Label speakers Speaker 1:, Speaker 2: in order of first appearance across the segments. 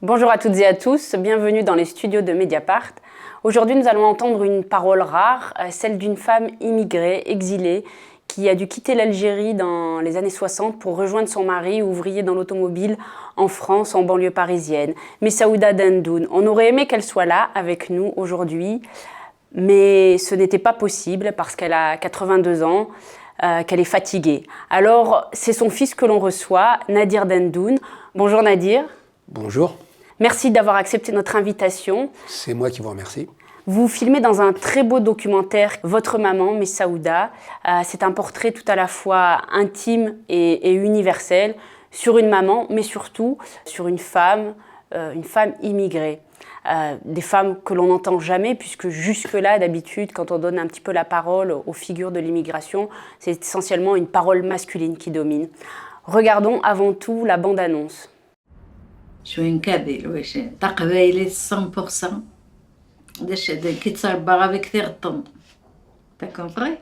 Speaker 1: Bonjour à toutes et à tous, bienvenue dans les studios de Mediapart. Aujourd'hui, nous allons entendre une parole rare, celle d'une femme immigrée, exilée, qui a dû quitter l'Algérie dans les années 60 pour rejoindre son mari, ouvrier dans l'automobile en France, en banlieue parisienne. Messaouda Dendoun. On aurait aimé qu'elle soit là avec nous aujourd'hui, mais ce n'était pas possible parce qu'elle a 82 ans, qu'elle est fatiguée. Alors, c'est son fils que l'on reçoit, Nadir Dendoun. Bonjour Nadir.
Speaker 2: Bonjour.
Speaker 1: Merci d'avoir accepté notre invitation.
Speaker 2: C'est moi qui vous remercie.
Speaker 1: Vous filmez dans un très beau documentaire Votre maman, Messaouda. C'est un portrait tout à la fois intime et universel sur une maman, mais surtout sur une femme immigrée. Des femmes que l'on n'entend jamais, puisque jusque-là, d'habitude, quand on donne un petit peu la parole aux figures de l'immigration, c'est essentiellement une parole masculine qui domine. Regardons avant tout la bande-annonce.
Speaker 3: شوين كابيل واش تقبايلي 100% داش هذا كي تصربى غا كثير الطن تا كومبري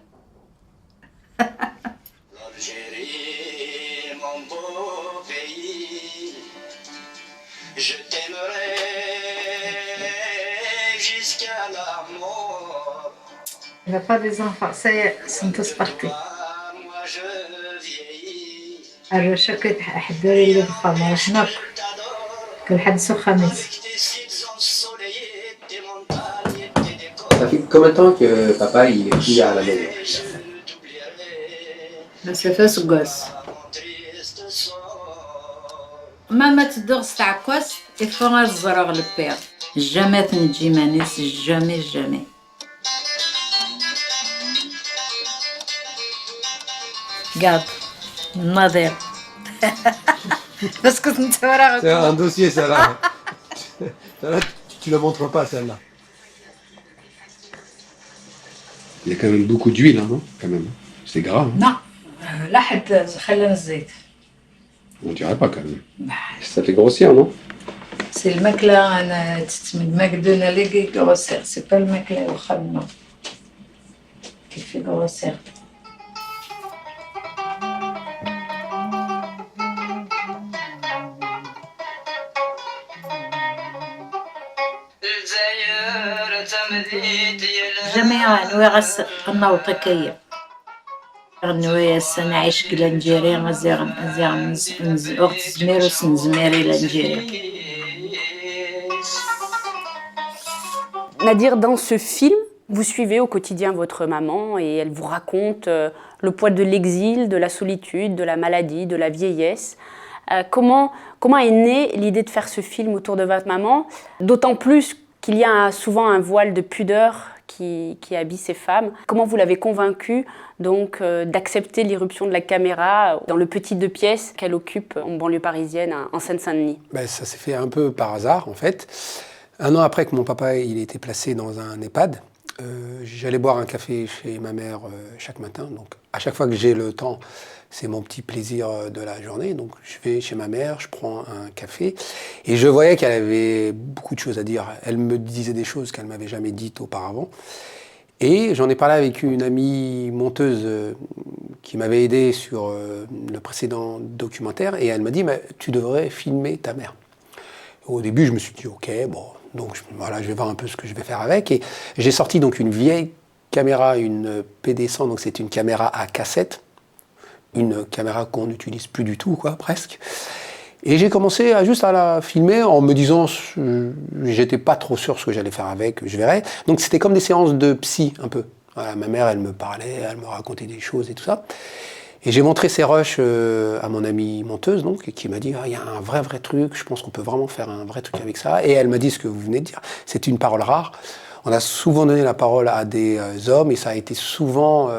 Speaker 3: Il n'a pas des enfants, ça y est, sont tous partis. Alors, chaque حداري اللي بخامة واش ناكل كل حد سو خميس.
Speaker 2: Ça fait combien de temps que papa il est plus à la maison?
Speaker 3: مسافة قاس ما تدرس تعكوس يفون الزرق البيض جامي تنجي مانيس جامي قاعد النظير بس كنت نتورا.
Speaker 2: C'est un dossier celle-là. Celle-là, tu la montres pas celle-là. Il y a quand même beaucoup d'huile, hein, non? Quand même. C'est gras. Hein?
Speaker 3: Non, لا حد خلينا الزيت.
Speaker 2: On dirait pas quand même. Ça fait grossir, non?
Speaker 3: سي الماكلة أنا تتمد ماكدونا ليكي غروسير سي با الماكلة وخدمة كيفي غروسير. جميع أنواع النوطكية نويا سنعيش كلا نجيري مزيغ وقت زمير وسنزميري لنجيري.
Speaker 1: Nadir, dans ce film, vous suivez au quotidien votre maman et elle vous raconte le poids de l'exil, de la solitude, de la maladie, de la vieillesse. Comment est née l'idée de faire ce film autour de votre maman? D'autant plus qu'il y a souvent un voile de pudeur qui habille ces femmes. Comment vous l'avez convaincue donc d'accepter l'irruption de la caméra dans le petit 2 pièces qu'elle occupe en banlieue parisienne, en Seine-Saint-Denis?
Speaker 2: Ça s'est fait un peu par hasard en fait. Un an après que mon papa il était placé dans un EHPAD, j'allais boire un café chez ma mère chaque matin. Donc à chaque fois que j'ai le temps, c'est mon petit plaisir de la journée. Donc je vais chez ma mère, je prends un café et je voyais qu'elle avait beaucoup de choses à dire. Elle me disait des choses qu'elle m'avait jamais dites auparavant. Et j'en ai parlé avec une amie monteuse qui m'avait aidé sur le précédent documentaire et elle m'a dit tu devrais filmer ta mère. Au début, je me suis dit ok, bon, donc voilà, je vais voir un peu ce que je vais faire avec. Et j'ai sorti donc une vieille caméra, une PD100, donc c'est une caméra à cassette, une caméra qu'on n'utilise plus du tout, quoi, presque. Et j'ai commencé juste à la filmer en me disant, j'étais pas trop sûr ce que j'allais faire avec, je verrai. Donc c'était comme des séances de psy, un peu. Voilà, ma mère, elle me parlait, elle me racontait des choses et tout ça. Et j'ai montré ces rushs à mon amie monteuse, donc, qui m'a dit, il y a un vrai truc, je pense qu'on peut vraiment faire un vrai truc avec ça. Et elle m'a dit ce que vous venez de dire, c'est une parole rare. On a souvent donné la parole à des hommes et ça a été souvent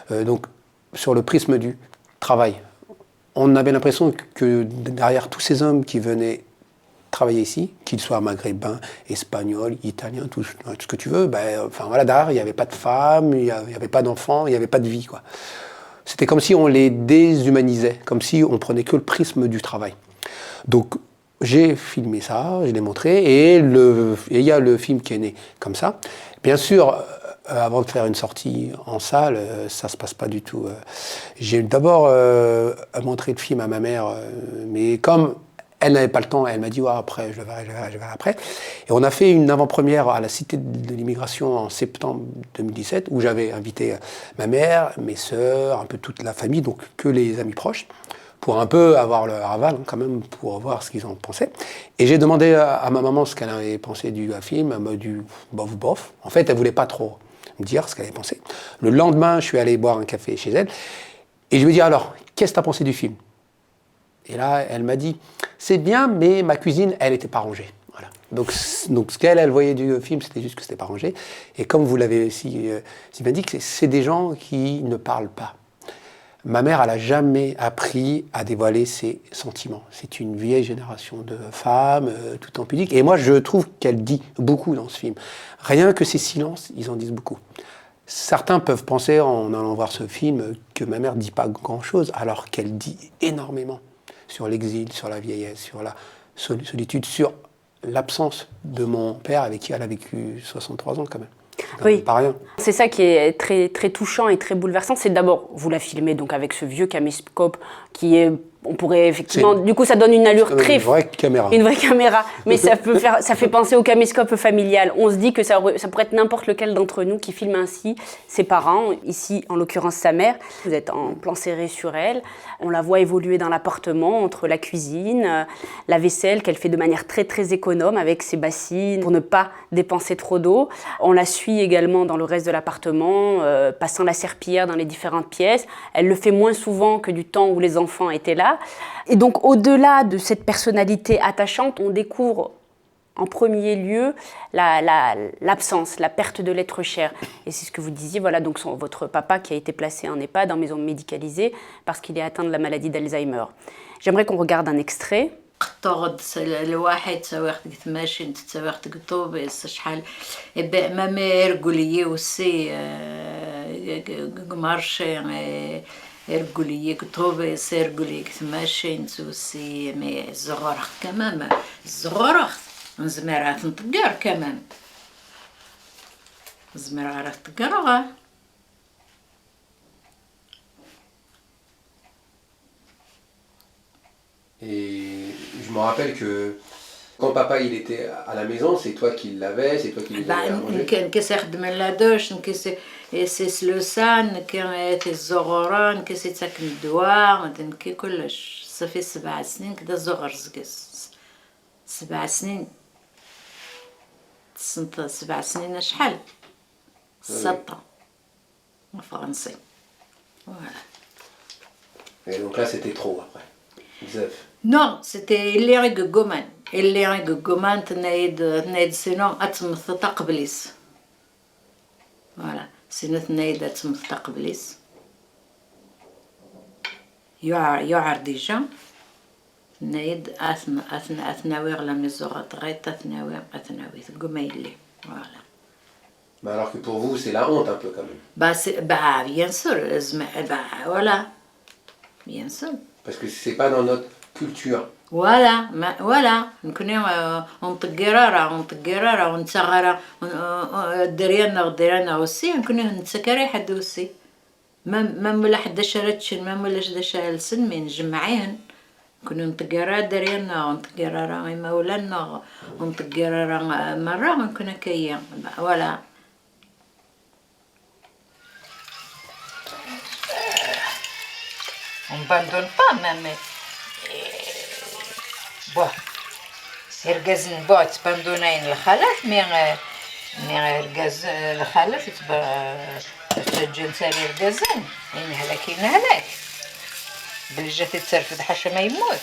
Speaker 2: donc, sur le prisme du travail. On avait l'impression que derrière tous ces hommes qui venaient travailler ici, qu'ils soient maghrébins, espagnols, italiens, tout ce que tu veux, enfin voilà, derrière il n'y avait pas de femmes, il n'y avait pas d'enfants, il n'y avait pas de vie, quoi. C'était comme si on les déshumanisait, comme si on prenait que le prisme du travail. Donc j'ai filmé ça, je l'ai montré, et il y a le film qui est né comme ça. Bien sûr, avant de faire une sortie en salle, ça se passe pas du tout. J'ai d'abord montré le film à ma mère, mais comme Elle n'avait pas le temps, elle m'a dit après, je le verrai après. Et on a fait une avant-première à la Cité de l'Immigration en septembre 2017, où j'avais invité ma mère, mes sœurs, un peu toute la famille, donc que les amis proches, pour un peu avoir leur aval quand même, pour voir ce qu'ils en pensaient. Et j'ai demandé à ma maman ce qu'elle avait pensé du film, elle m'a dit bof bof. En fait, elle voulait pas trop me dire ce qu'elle avait pensé. Le lendemain, je suis allé boire un café chez elle, et je lui ai dit alors, qu'est-ce que tu as pensé du film? Et là, elle m'a dit, c'est bien, mais ma cuisine, elle n'était pas rangée. Voilà. Donc ce qu'elle, elle voyait du film, c'était juste que c'était pas rangé. Et comme vous l'avez si bien dit, c'est des gens qui ne parlent pas. Ma mère, elle n'a jamais appris à dévoiler ses sentiments. C'est une vieille génération de femmes, tout en pudique. Et moi, je trouve qu'elle dit beaucoup dans ce film. Rien que ses silences, ils en disent beaucoup. Certains peuvent penser, en allant voir ce film, que ma mère ne dit pas grand-chose, alors qu'elle dit énormément sur l'exil, sur la vieillesse, sur la solitude, sur l'absence de mon père avec qui elle a vécu 63 ans quand même.
Speaker 1: Oui,
Speaker 2: pas rien.
Speaker 1: C'est ça qui est très, très touchant et très bouleversant. C'est d'abord, vous la filmez donc avec ce vieux caméscope qui est, on pourrait effectivement, du coup ça donne une allure très...
Speaker 2: Une vraie caméra.
Speaker 1: Une vraie caméra, mais ça fait penser au caméscope familial. On se dit que ça pourrait être n'importe lequel d'entre nous qui filme ainsi ses parents, ici en l'occurrence sa mère. Vous êtes en plan serré sur elle, on la voit évoluer dans l'appartement entre la cuisine, la vaisselle qu'elle fait de manière très très économe avec ses bassines pour ne pas dépenser trop d'eau. On la suit également dans le reste de l'appartement, passant la serpillière dans les différentes pièces. Elle le fait moins souvent que du temps où les enfants étaient là. Et donc, au-delà de cette personnalité attachante, on découvre en premier lieu l'absence, la perte de l'être cher. Et c'est ce que vous disiez, voilà, donc votre papa qui a été placé en EHPAD, en maison médicalisée, parce qu'il est atteint de la maladie d'Alzheimer. J'aimerais qu'on regarde un extrait.
Speaker 3: تغد الواحد سواق ماشي تسواق طوبيس شحال ما يرقولي وسي مارشي يرقولي طوبيس يرقولي ماشي نتوسي مي الزغرخ كمان الزغرخ نزمرات نطقر كمان زمرات تقرغه
Speaker 2: Et je me rappelle que quand papa il était à la maison, c'est toi qui l'avais, c'est toi qui lui donnais à manger.
Speaker 3: نكيس يخدم لادوش نكيس يسيس لوسان نكيس الزغران نكيس يتسكن الدواء نكي كلش صافي 7 سنين كدا زغر زكس 7 سنين 7 سنين شحال 6 فرنسي voilà.
Speaker 2: Et donc là c'était trop après. Bzaf.
Speaker 3: Non, c'était اللي غيقومان اللي غيقومان تنايد سينو اتمثط قبليس فوالا سينو تنايد اتمثط قبليس يعر ديجا تنايد اثناوي غلا ميزوغات غيت اثناوي تقومايلي فوالا.
Speaker 2: Mais alors que pour vous c'est la honte un peu quand même.
Speaker 3: Bah bien sûr, voilà, bien sûr.
Speaker 2: Parce que c'est pas dans notre culture.
Speaker 3: Voilà, نكوني نطقرارة ونتغرى دريانا وسي نكوني نتسكري حد وسي ما ولا حدا شارتشن ما ولا حدا شالسن من جمعين نكوني نطقرا دريانا ونطقرارا ما ولانا ونطقرارا مرة نكون كيا ولا. On n'abandonne pas même. Bon, يرجز نبوع تبندونين الخالات مي يرجز الخالات تسجل سالي يرجزن يعني هلاك ينهلاك بالجات تترفد حاشا ما يموت.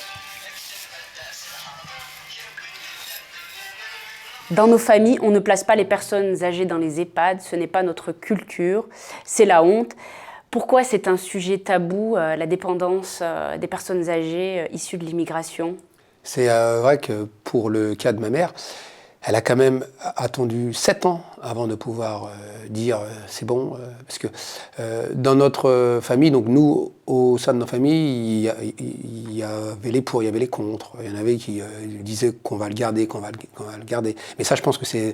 Speaker 1: Dans nos familles, on ne place pas les personnes âgées dans les EHPAD, ce n'est pas notre culture, c'est la honte. Pourquoi c'est un sujet tabou, la dépendance des personnes âgées issues de l'immigration ?
Speaker 2: C'est vrai que pour le cas de ma mère, elle a quand même attendu 7 ans avant de pouvoir dire c'est bon. Parce que dans notre famille, donc nous, au sein de nos familles, il y avait les pour, il y avait les contre. Il y en avait qui disaient qu'on va le garder, qu'on va le garder. Mais ça, je pense que c'est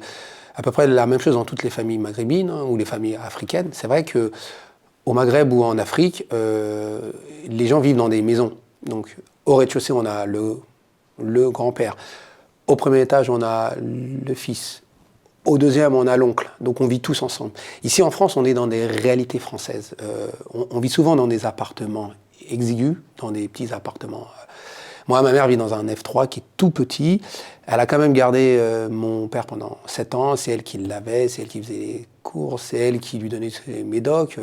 Speaker 2: à peu près la même chose dans toutes les familles maghrébines ou les familles africaines. C'est vrai que au Maghreb ou en Afrique, les gens vivent dans des maisons. Donc au rez-de-chaussée, on a le grand-père. Au premier étage, on a le fils. Au deuxième, on a l'oncle. Donc on vit tous ensemble. Ici en France, on est dans des réalités françaises. On vit souvent dans des appartements exigus, dans des petits appartements. Moi, ma mère vit dans un F3 qui est tout petit. Elle a quand même gardé mon père pendant 7 ans. C'est elle qui l'avait, c'est elle qui faisait les courses, c'est elle qui lui donnait ses médocs.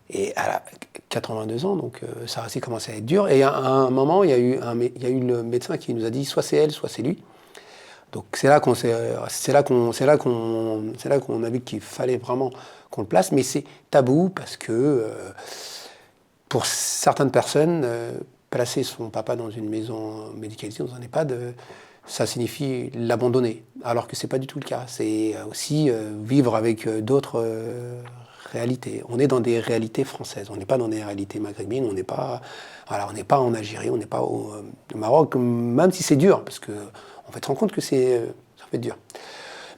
Speaker 2: Et elle a 82 ans, donc ça a aussi commencé à être dur. Et à un moment, il y a eu le médecin qui nous a dit soit c'est elle, soit c'est lui. Donc c'est là qu'on a vu qu'il fallait vraiment qu'on le place. Mais c'est tabou parce que pour certaines personnes, placer son papa dans une maison médicalisée, dans un EHPAD, ça signifie l'abandonner. Alors que c'est pas du tout le cas. C'est aussi vivre avec d'autres réalités. On est dans des réalités françaises. On n'est pas dans des réalités maghrébines. On n'est pas en Algérie. On n'est pas au Maroc. Même si c'est dur, parce que on va se rendre compte que ça fait dur.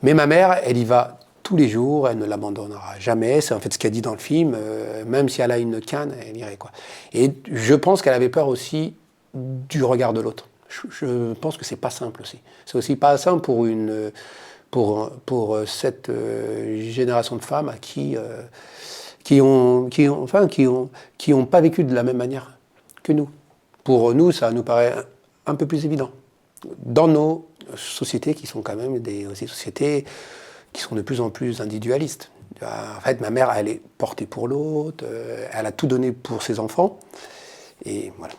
Speaker 2: Mais ma mère, elle y va tous les jours, elle ne l'abandonnera jamais. C'est en fait ce qu'elle dit dans le film. Même si elle a une canne, elle irait, quoi. Et je pense qu'elle avait peur aussi du regard de l'autre. Je pense que c'est pas simple aussi. C'est aussi pas simple pour cette génération de femmes qui ont pas vécu de la même manière que nous. Pour nous, ça nous paraît un peu plus évident. Dans nos sociétés qui sont quand même des sociétés qui sont de plus en plus individualistes. En fait, ma mère, elle est portée pour l'autre, elle a tout donné pour ses enfants, et voilà.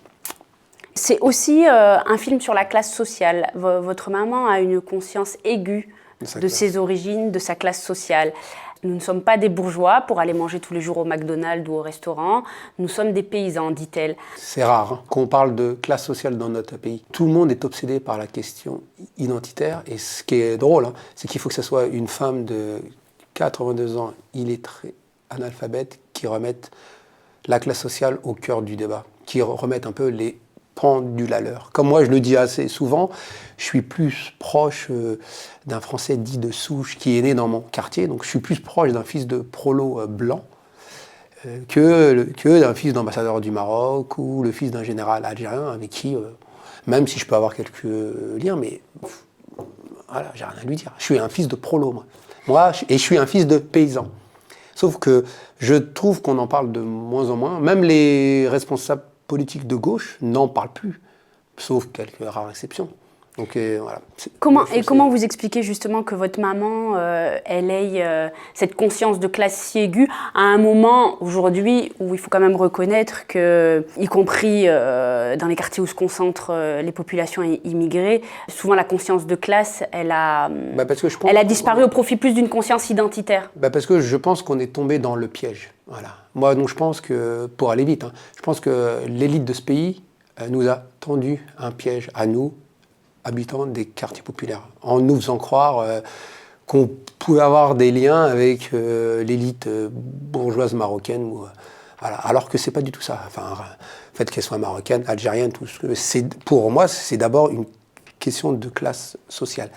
Speaker 1: C'est aussi un film sur la classe sociale. Votre maman a une conscience aiguë de ses origines, de sa classe sociale. Nous ne sommes pas des bourgeois pour aller manger tous les jours au McDonald's ou au restaurant. Nous sommes des paysans, dit-elle.
Speaker 2: C'est rare qu'on parle de classe sociale dans notre pays. Tout le monde est obsédé par la question identitaire. Et ce qui est drôle, c'est qu'il faut que ce soit une femme de 82 ans, illettrée, analphabète, qui remette la classe sociale au cœur du débat, qui remette un peu les pendules à l'heure. Comme moi, je le dis assez souvent, je suis plus proche d'un Français dit de souche qui est né dans mon quartier, donc je suis plus proche d'un fils de prolo blanc que d'un fils d'ambassadeur du Maroc ou le fils d'un général algérien avec qui, même si je peux avoir quelques liens, mais voilà, j'ai rien à lui dire. Je suis un fils de prolo, moi, et je suis un fils de paysan. Sauf que je trouve qu'on en parle de moins en moins. Même les responsables politiques de gauche n'en parlent plus, sauf quelques rares exceptions. Donc voilà.
Speaker 1: Comment vous expliquez justement que votre maman, elle ait cette conscience de classe si aiguë à un moment aujourd'hui où il faut quand même reconnaître que, y compris dans les quartiers où se concentrent les populations immigrées, souvent la conscience de classe, elle a disparu au profit plus d'une conscience identitaire.
Speaker 2: Parce que je pense qu'on est tombé dans le piège. Voilà. Moi, donc, je pense que, pour aller vite, je pense que l'élite de ce pays nous a tendu un piège à nous, habitants des quartiers populaires, en nous faisant croire qu'on pouvait avoir des liens avec l'élite bourgeoise marocaine, voilà. Alors que c'est pas du tout ça. Enfin, le fait qu'elle soit marocaine, algérienne, tout ce que pour moi, c'est d'abord une question de classe sociale.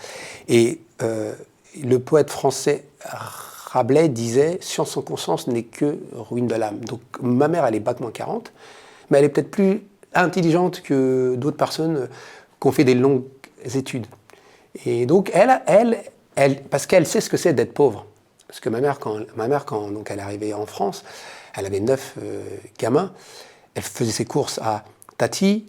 Speaker 2: Et le poète français Rabelais disait « Science sans conscience n'est que ruine de l'âme ». Donc ma mère, elle est bac-40, mais elle est peut-être plus intelligente que d'autres personnes qui ont fait des longues études. Et donc, elle, parce qu'elle sait ce que c'est d'être pauvre. Parce que ma mère, quand donc elle est arrivée en France, elle avait 9 gamins, elle faisait ses courses à Tati,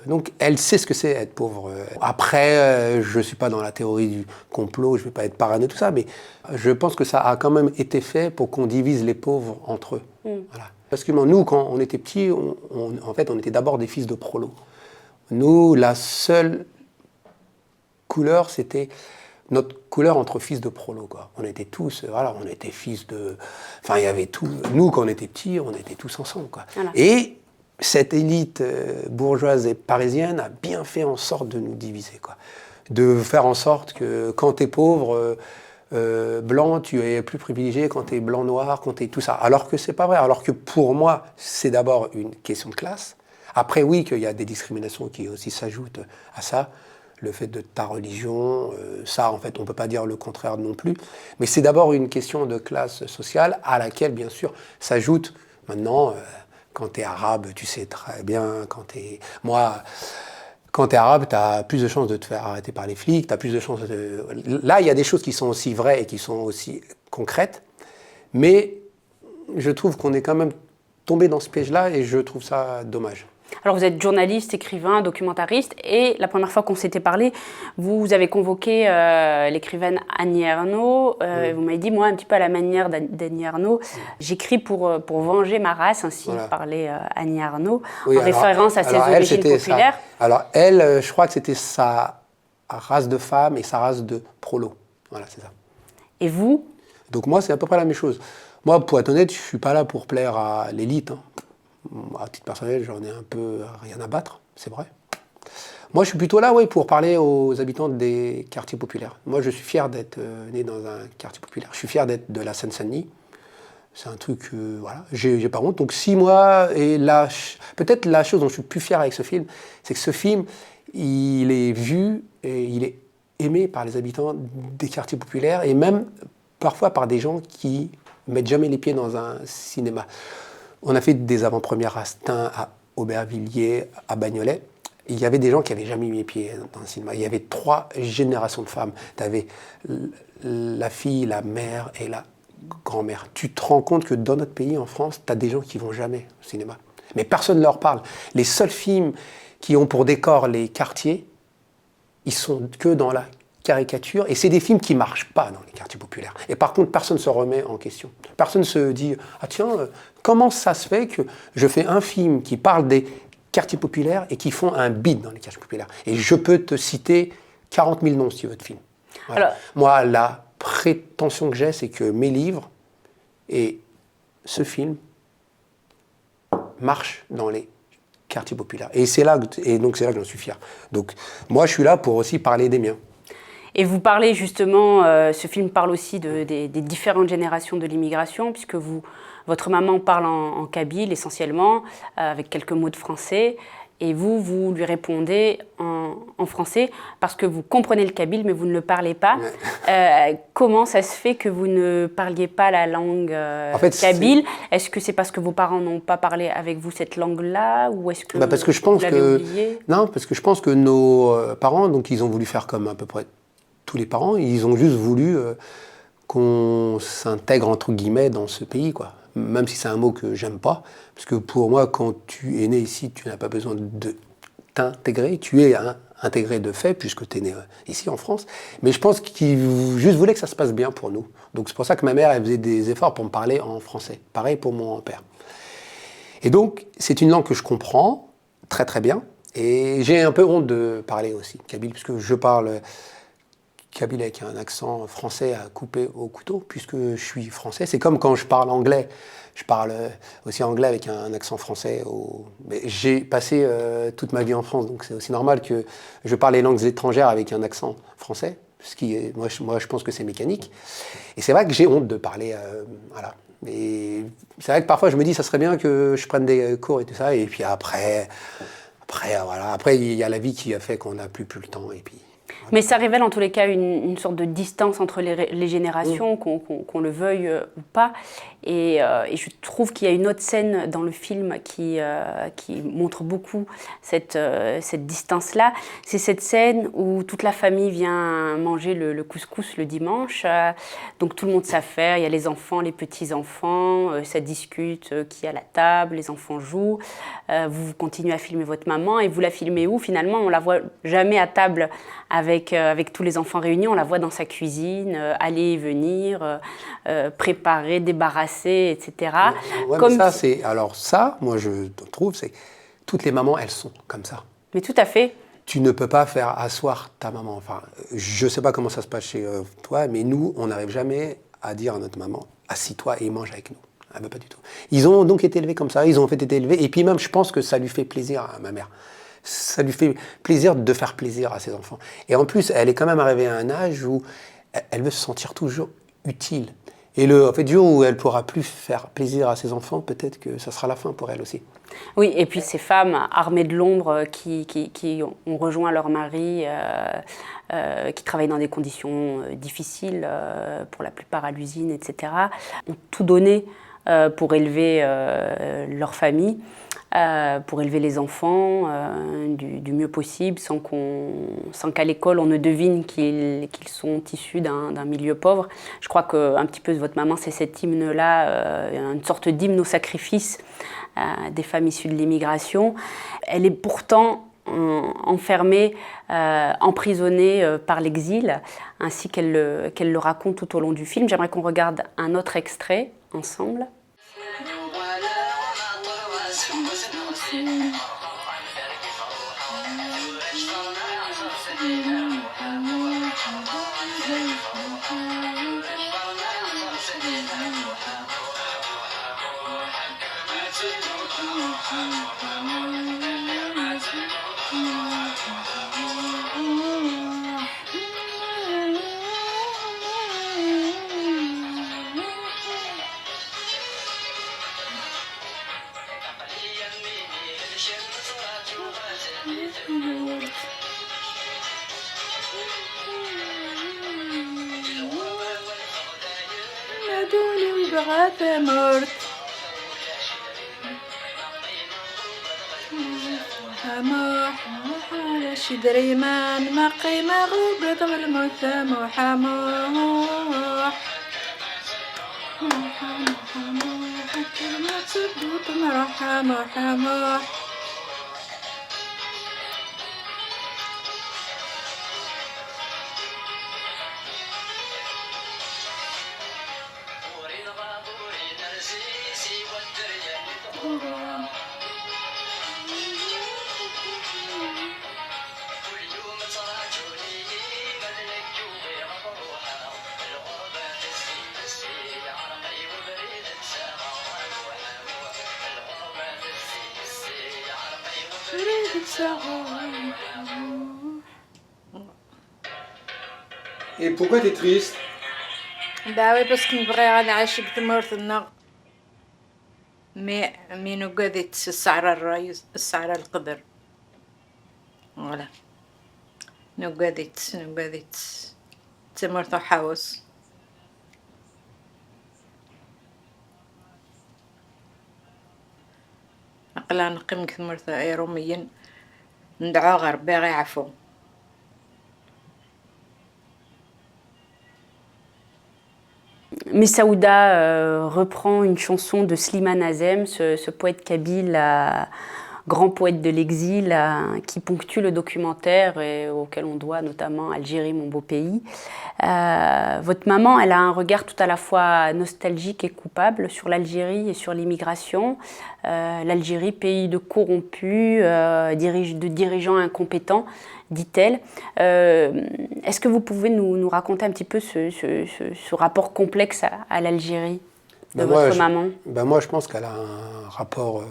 Speaker 2: donc elle sait ce que c'est être pauvre. Après, je ne suis pas dans la théorie du complot, je ne vais pas être parano, tout ça, mais je pense que ça a quand même été fait pour qu'on divise les pauvres entre eux. Voilà. Parce que nous, quand on était petits, en fait, on était d'abord des fils de prolos. Nous, la seule couleur, c'était notre couleur entre fils de prolo, quoi. On était tous, on était fils de... Enfin, il y avait tout... Nous, quand on était petits, on était tous ensemble, quoi. Voilà. Et cette élite bourgeoise et parisienne a bien fait en sorte de nous diviser, quoi. De faire en sorte que quand t'es pauvre, blanc, tu es plus privilégié, quand t'es blanc-noir, quand t'es tout ça. Alors que c'est pas vrai. Alors que pour moi, c'est d'abord une question de classe. Après, oui, qu'il y a des discriminations qui aussi s'ajoutent à ça. Le fait de ta religion, ça, en fait, on ne peut pas dire le contraire non plus. Mais c'est d'abord une question de classe sociale à laquelle, bien sûr, s'ajoute maintenant, quand tu es arabe, tu sais très bien, moi, quand tu es arabe, tu as plus de chances de te faire arrêter par les flics, tu as plus de chances de... Là, il y a des choses qui sont aussi vraies et qui sont aussi concrètes, mais je trouve qu'on est quand même tombé dans ce piège-là et je trouve ça dommage.
Speaker 1: Alors vous êtes journaliste, écrivain, documentariste et la première fois qu'on s'était parlé, vous avez convoqué l'écrivaine Annie Ernaux. Vous m'avez dit, moi, un petit peu à la manière d'Annie Ernaux, j'écris pour venger ma race, ainsi parlait Annie Ernaux, en référence à ses origines populaires.
Speaker 2: Alors elle, je crois que c'était sa race de femme et sa race de prolo. Voilà, c'est ça.
Speaker 1: Et vous?
Speaker 2: Donc moi, c'est à peu près la même chose. Moi, pour être honnête, je ne suis pas là pour plaire à l'élite. À titre personnel, j'en ai un peu rien à battre, c'est vrai. Moi, je suis plutôt là, pour parler aux habitants des quartiers populaires. Moi, je suis fier d'être né dans un quartier populaire. Je suis fier d'être de la Seine-Saint-Denis. C'est un truc, voilà, j'ai pas honte. Donc, si moi, et peut-être la chose dont je suis plus fier avec ce film, c'est que ce film, il est vu et il est aimé par les habitants des quartiers populaires et même parfois par des gens qui mettent jamais les pieds dans un cinéma. On a fait des avant-premières à Stein, à Aubervilliers, à Bagnolet. Il y avait des gens qui n'avaient jamais mis les pieds dans le cinéma. Il y avait 3 générations de femmes. Tu avais la fille, la mère et la grand-mère. Tu te rends compte que dans notre pays, en France, tu as des gens qui ne vont jamais au cinéma. Mais personne ne leur parle. Les seuls films qui ont pour décor les quartiers, ils sont que dans la caricature. Et c'est des films qui ne marchent pas dans les quartiers populaires. Et par contre, personne ne se remet en question. Personne ne se dit « Ah tiens, comment ça se fait que je fais un film qui parle des quartiers populaires et qui font un bide dans les quartiers populaires ?» Et je peux te citer 40 000 noms si tu veux de films. Voilà. Alors, moi, la prétention que j'ai, c'est que mes livres et ce film marchent dans les quartiers populaires. Et donc c'est là que j'en suis fier. Donc moi, je suis là pour aussi parler des miens.
Speaker 1: Et vous parlez justement, ce film parle aussi des différentes générations de l'immigration, puisque votre maman parle en kabyle essentiellement, avec quelques mots de français, et vous lui répondez en français, parce que vous comprenez le kabyle, mais vous ne le parlez pas. Ouais. Comment ça se fait que vous ne parliez pas la langue kabyle? Est-ce que c'est parce que vos parents n'ont pas parlé avec vous cette langue-là, ou est-ce que
Speaker 2: parce que je pense
Speaker 1: vous l'avez oublié?
Speaker 2: Non, parce que je pense que nos parents, donc ils ont voulu faire comme à peu près tous les parents, ils ont juste voulu qu'on s'intègre entre guillemets dans ce pays, quoi. Même si c'est un mot que j'aime pas, parce que pour moi, quand tu es né ici, tu n'as pas besoin de t'intégrer, tu es intégré de fait, puisque tu es né ici en France. Mais je pense qu'ils juste voulaient que ça se passe bien pour nous. Donc c'est pour ça que ma mère, elle faisait des efforts pour me parler en français. Pareil pour mon père. Et donc, c'est une langue que je comprends très très bien, et j'ai un peu honte de parler aussi kabyle, puisque je parle kabyle avec un accent français à couper au couteau, puisque je suis français. C'est comme quand je parle anglais. Je parle aussi anglais avec un accent français. Mais j'ai passé toute ma vie en France, donc c'est aussi normal que je parle les langues étrangères avec un accent français, ce qui est, moi, je pense que c'est mécanique. Et c'est vrai que j'ai honte de parler, voilà. Et c'est vrai que parfois, je me dis, ça serait bien que je prenne des cours et tout ça, et puis après, voilà. Après, il y a la vie qui a fait qu'on n'a plus le temps, et puis...
Speaker 1: Mais ça révèle en tous les cas une sorte de distance entre les générations, qu'on le veuille ou pas. Et je trouve qu'il y a une autre scène dans le film qui montre beaucoup cette distance-là. C'est cette scène où toute la famille vient manger le couscous le dimanche. Donc tout le monde s'affaire, il y a les enfants, les petits-enfants, ça discute qui est à la table, les enfants jouent. Vous continuez à filmer votre maman et vous la filmez où? Finalement, on la voit jamais à table avec tous les enfants réunis, on la voit dans sa cuisine, aller et venir, préparer, débarrasser, etc.
Speaker 2: Ouais, comme ça, alors ça, moi je trouve, c'est toutes les mamans, elles sont comme ça.
Speaker 1: Mais tout à fait.
Speaker 2: Tu ne peux pas faire asseoir ta maman. Enfin, je ne sais pas comment ça se passe chez toi, mais nous, on n'arrive jamais à dire à notre maman, assis-toi et mange avec nous. Ah, ben, pas du tout. Ils ont donc été élevés comme ça, ils ont fait été élevés, et puis même, je pense que ça lui fait plaisir à ma mère. Ça lui fait plaisir de faire plaisir à ses enfants. Et en plus, elle est quand même arrivée à un âge où elle veut se sentir toujours utile. Et en fait, du jour où elle ne pourra plus faire plaisir à ses enfants, peut-être que ça sera la fin pour elle aussi.
Speaker 1: Oui, et puis ces femmes armées de l'ombre qui ont rejoint leur mari, qui travaillent dans des conditions difficiles, pour la plupart à l'usine, etc., ont tout donné pour élever leur famille. pour élever les enfants du mieux possible, sans qu'à l'école on ne devine qu'ils sont issus d'un milieu pauvre. Je crois qu'un petit peu votre maman, c'est cet hymne-là, une sorte d'hymne au sacrifice des femmes issues de l'immigration. Elle est pourtant enfermée, emprisonnée par l'exil, ainsi qu'elle le raconte tout au long du film. J'aimerais qu'on regarde un autre extrait ensemble.
Speaker 3: دريمان ما قيمة غوبة المثام وحموح كلمة صدوط مرحمة حموح
Speaker 2: Et pourquoi t'es triste?
Speaker 3: Bah oui, parce que نبغي غنعيش بثمورتنا مي نقدت السعر الرئيس السعر القدر ولا نقدت تمرت حوس أقلا نقيم كثمرت روميا ندعو غير باغي عفو.
Speaker 1: Messaouda reprend une chanson de Slimane Azem, ce poète kabyle, grand poète de l'exil, qui ponctue le documentaire et auquel on doit notamment Algérie, mon beau pays. Votre maman, elle a un regard tout à la fois nostalgique et coupable sur l'Algérie et sur l'immigration. L'Algérie, pays de corrompus, de dirigeants incompétents, dit-elle. Est-ce que vous pouvez nous raconter un petit peu ce rapport complexe à l'Algérie de votre maman?
Speaker 2: Moi, je pense qu'elle a un rapport,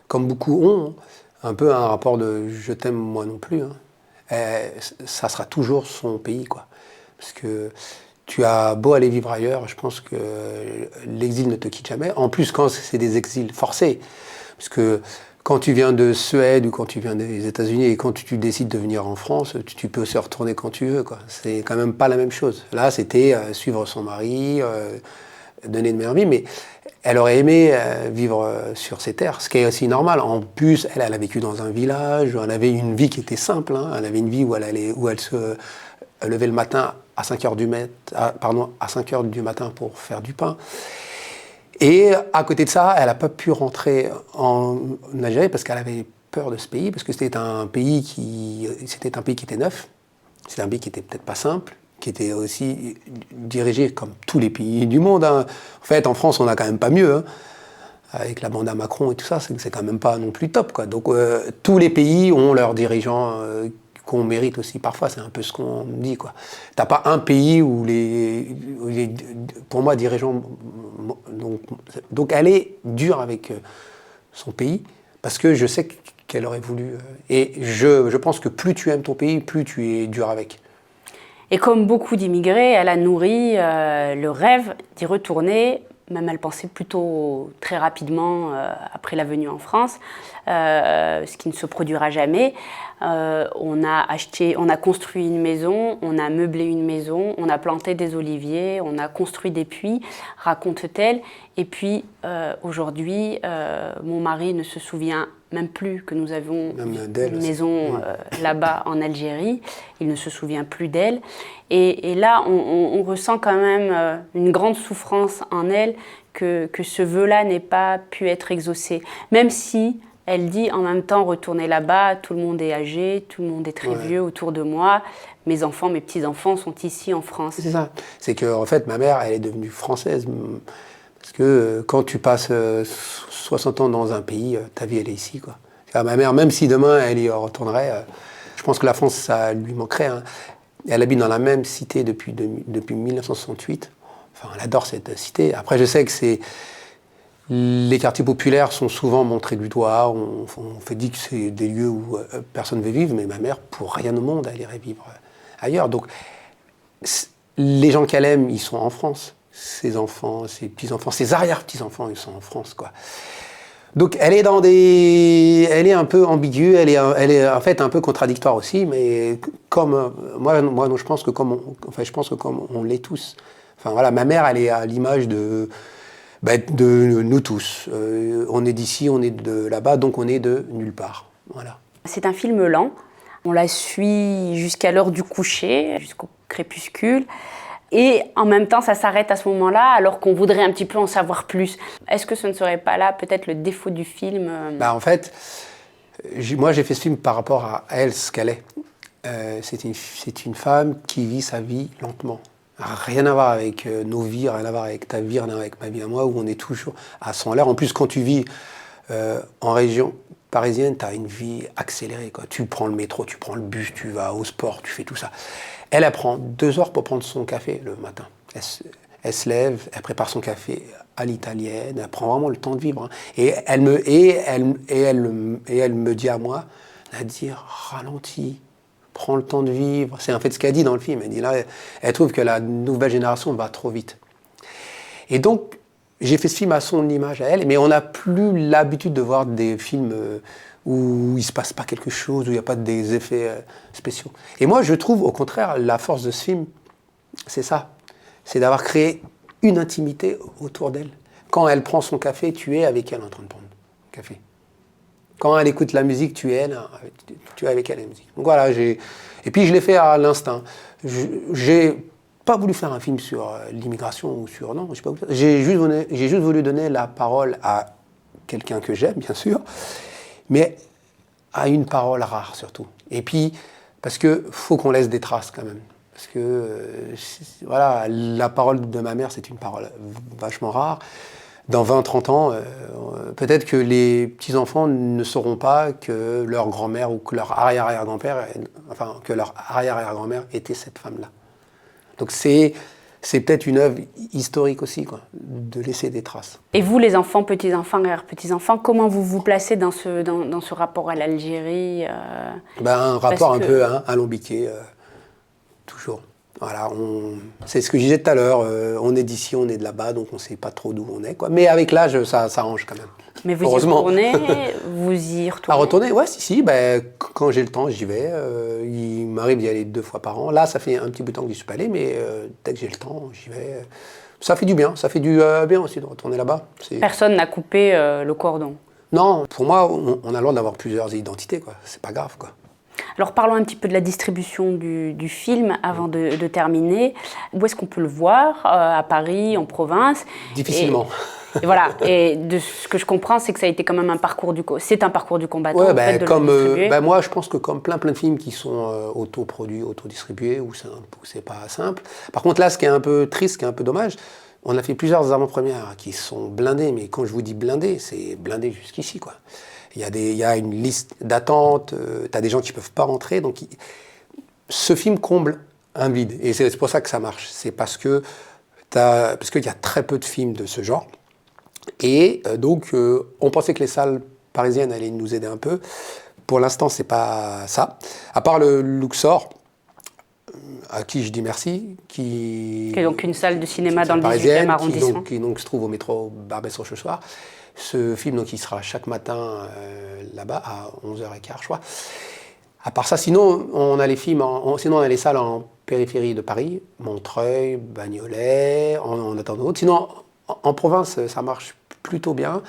Speaker 2: comme beaucoup ont, un peu un rapport de « je t'aime moi non plus ». Ça sera toujours son pays, quoi. Parce que tu as beau aller vivre ailleurs, je pense que l'exil ne te quitte jamais. En plus, quand c'est des exils forcés, parce que quand tu viens de Suède ou quand tu viens des États-Unis et quand tu décides de venir en France, tu peux se retourner quand tu veux, quoi. C'est quand même pas la même chose. Là, c'était suivre son mari, donner une meilleure vie, mais elle aurait aimé vivre sur ses terres, ce qui est aussi normal. En plus, elle a vécu dans un village, elle avait une vie qui était simple, hein. Elle avait une vie où elle se levait le matin à 5 heures à 5 heures du matin pour faire du pain. Et à côté de ça, elle n'a pas pu rentrer en Algérie parce qu'elle avait peur de ce pays, parce que c'était un pays qui était neuf, c'était un pays qui était peut-être pas simple, qui était aussi dirigé comme tous les pays du monde, hein. En fait, en France, on n'a quand même pas mieux, hein. Avec la bande à Macron et tout ça, c'est quand même pas non plus top, quoi. Donc tous les pays ont leurs dirigeants qu'on mérite aussi parfois, c'est un peu ce qu'on dit, quoi. T'as pas un pays où pour moi, dirigeants... Donc elle est dure avec son pays, parce que je sais qu'elle aurait voulu... et je pense que plus tu aimes ton pays, plus tu es dur avec.
Speaker 1: Et comme beaucoup d'immigrés, elle a nourri le rêve d'y retourner. Même elle pensait plutôt très rapidement après la venue en France, ce qui ne se produira jamais. On a construit une maison, on a meublé une maison, on a planté des oliviers, on a construit des puits, raconte-t-elle. Et puis aujourd'hui, mon mari ne se souvient même plus que nous avions une maison là-bas en Algérie. Il ne se souvient plus d'elle. Et là, on ressent quand même une grande souffrance en elle que ce vœu-là n'ait pas pu être exaucé. Même si elle dit en même temps, retourner là-bas, tout le monde est âgé, tout le monde est très vieux autour de moi. Mes enfants, mes petits-enfants sont ici en France.
Speaker 2: C'est ça. C'est qu'en fait, ma mère, elle est devenue française. Parce que quand tu passes 60 ans dans un pays, ta vie, elle est ici, quoi. Ma mère, même si demain, elle y retournerait, je pense que la France, ça lui manquerait. Hein. Elle habite dans la même cité depuis 1968. Enfin, elle adore cette cité. Après, je sais que les quartiers populaires sont souvent montrés du doigt. On fait dire que c'est des lieux où personne ne veut vivre, mais ma mère, pour rien au monde, elle irait vivre ailleurs. Donc, les gens qu'elle aime, ils sont en France. Ses enfants, ses petits-enfants, ses arrière-petits-enfants, ils sont en France, quoi. Donc, elle est un peu ambiguë, elle est en fait un peu contradictoire aussi, mais comme moi, je pense que comme on l'est tous. Enfin voilà, ma mère, elle est à l'image de nous tous. On est d'ici, on est de là-bas, donc on est de nulle part. Voilà.
Speaker 1: C'est un film lent. On la suit jusqu'à l'heure du coucher, jusqu'au crépuscule. Et en même temps, ça s'arrête à ce moment-là, alors qu'on voudrait un petit peu en savoir plus. Est-ce que ce ne serait pas là peut-être le défaut du film ?
Speaker 2: En fait, moi j'ai fait ce film par rapport à elle, ce qu'elle est. C'est une femme qui vit sa vie lentement. Rien à voir avec nos vies, rien à voir avec ta vie, rien à voir avec ma vie à moi, où on est toujours à 100 à l'heure. En plus, quand tu vis en région parisienne, tu as une vie accélérée, quoi. Tu prends le métro, tu prends le bus, tu vas au sport, tu fais tout ça. Elle prend 2 heures pour prendre son café le matin. Elle se lève, elle prépare son café à l'italienne, elle prend vraiment le temps de vivre. Hein. Et elle me dit à moi, Nadir, ralentis, prends le temps de vivre. C'est en fait ce qu'elle dit dans le film. Elle dit là, elle trouve que la nouvelle génération va trop vite. Et donc, j'ai fait ce film à son image à elle, mais on n'a plus l'habitude de voir des films où il ne se passe pas quelque chose, où il n'y a pas des effets spéciaux. Et moi, je trouve, au contraire, la force de ce film, c'est ça. C'est d'avoir créé une intimité autour d'elle. Quand elle prend son café, tu es avec elle en train de prendre le café. Quand elle écoute la musique, tu es avec elle la musique. Donc voilà, et puis je l'ai fait à l'instinct. J'ai pas voulu faire un film sur l'immigration ou sur... Non, j'ai juste voulu donner la parole à quelqu'un que j'aime, bien sûr, mais à une parole rare surtout. Et puis, parce qu'il faut qu'on laisse des traces quand même. Parce que, voilà, la parole de ma mère, c'est une parole vachement rare. Dans 20-30 ans, peut-être que les petits-enfants ne sauront pas que leur grand-mère ou que leur arrière-arrière-grand-père, enfin, que leur arrière-arrière-grand-mère était cette femme-là. Donc c'est peut-être une œuvre historique aussi, quoi, de laisser des traces.
Speaker 1: Et vous, les enfants, petits-enfants, arrière-petits-enfants, comment vous vous placez dans ce rapport à l'Algérie
Speaker 2: Un rapport un peu alambiqué, toujours. Voilà, c'est ce que je disais tout à l'heure, on est d'ici, on est de là-bas, donc on ne sait pas trop d'où on est, quoi. Mais avec l'âge, ça s'arrange quand même.
Speaker 1: Mais vous y retournez,
Speaker 2: À retourner, ouais, si, quand j'ai le temps, j'y vais. Il m'arrive d'y aller 2 fois par an. Là, ça fait un petit bout de temps que je ne suis pas allé, mais dès que j'ai le temps, j'y vais. Ça fait du bien, ça fait du bien aussi de retourner là-bas.
Speaker 1: Personne n'a coupé le cordon.
Speaker 2: Non, pour moi, on a le droit d'avoir plusieurs identités, quoi. C'est pas grave, quoi.
Speaker 1: Alors parlons un petit peu de la distribution du film avant de terminer. Où est-ce qu'on peut le voir ? À Paris, en province ?
Speaker 2: Difficilement.
Speaker 1: Et voilà. Et de ce que je comprends, c'est que ça a été quand même un parcours du combattant.
Speaker 2: Ouais, moi, je pense que comme plein de films qui sont autoproduits, autodistribués, où c'est pas simple. Par contre, là, ce qui est un peu triste, ce qui est un peu dommage, on a fait plusieurs avant-premières qui sont blindées. Mais quand je vous dis blindées, c'est blindé jusqu'ici, quoi. Il y a une liste d'attente, tu as des gens qui ne peuvent pas rentrer. Donc, ce film comble un vide. Et c'est pour ça que ça marche. C'est parce qu'il y a très peu de films de ce genre. Et donc, on pensait que les salles parisiennes allaient nous aider un peu. Pour l'instant, ce n'est pas ça. À part le Luxor, à qui je dis merci. Qui
Speaker 1: est donc une salle de cinéma dans le 18e arrondissement.
Speaker 2: Qui se trouve au métro Barbès-Rochechouart. Ce film, donc, il sera chaque matin là-bas à 11h15, je crois. À part ça, sinon, on a les films, sinon on a les salles en périphérie de Paris, Montreuil, Bagnolet, on attend d'autres. Sinon, En province, ça marche plutôt bien.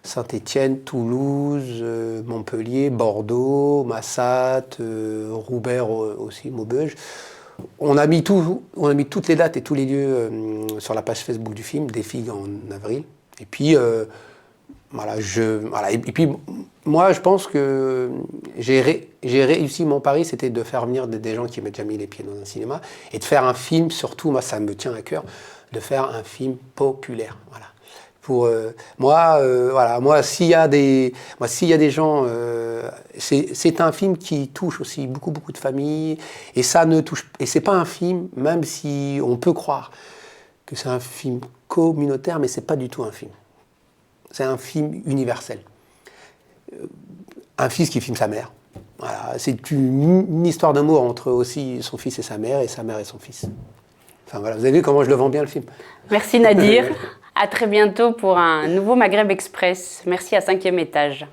Speaker 2: Saint-Étienne, Toulouse, Montpellier, Bordeaux, Massat, Roubaix aussi, Maubeuge. On a mis toutes les dates et tous les lieux sur la page Facebook du film, Des Figues en avril. Et puis, et puis, moi, je pense que j'ai réussi mon pari, c'était de faire venir des gens qui n'avaient jamais mis les pieds dans un cinéma et de faire un film, surtout, moi, ça me tient à cœur, de faire un film populaire. Voilà. Pour moi, s'il y a des gens, c'est un film qui touche aussi beaucoup de familles, et ça ne touche, et c'est pas un film, même si on peut croire que c'est un film communautaire, mais c'est pas du tout un film. C'est un film universel. Un fils qui filme sa mère. Voilà, c'est une histoire d'amour entre aussi son fils et sa mère et son fils. Enfin voilà, vous avez vu comment je le vends bien le film.
Speaker 1: Merci Nadir. À très bientôt pour un nouveau Maghreb Express. Merci à 5e étage.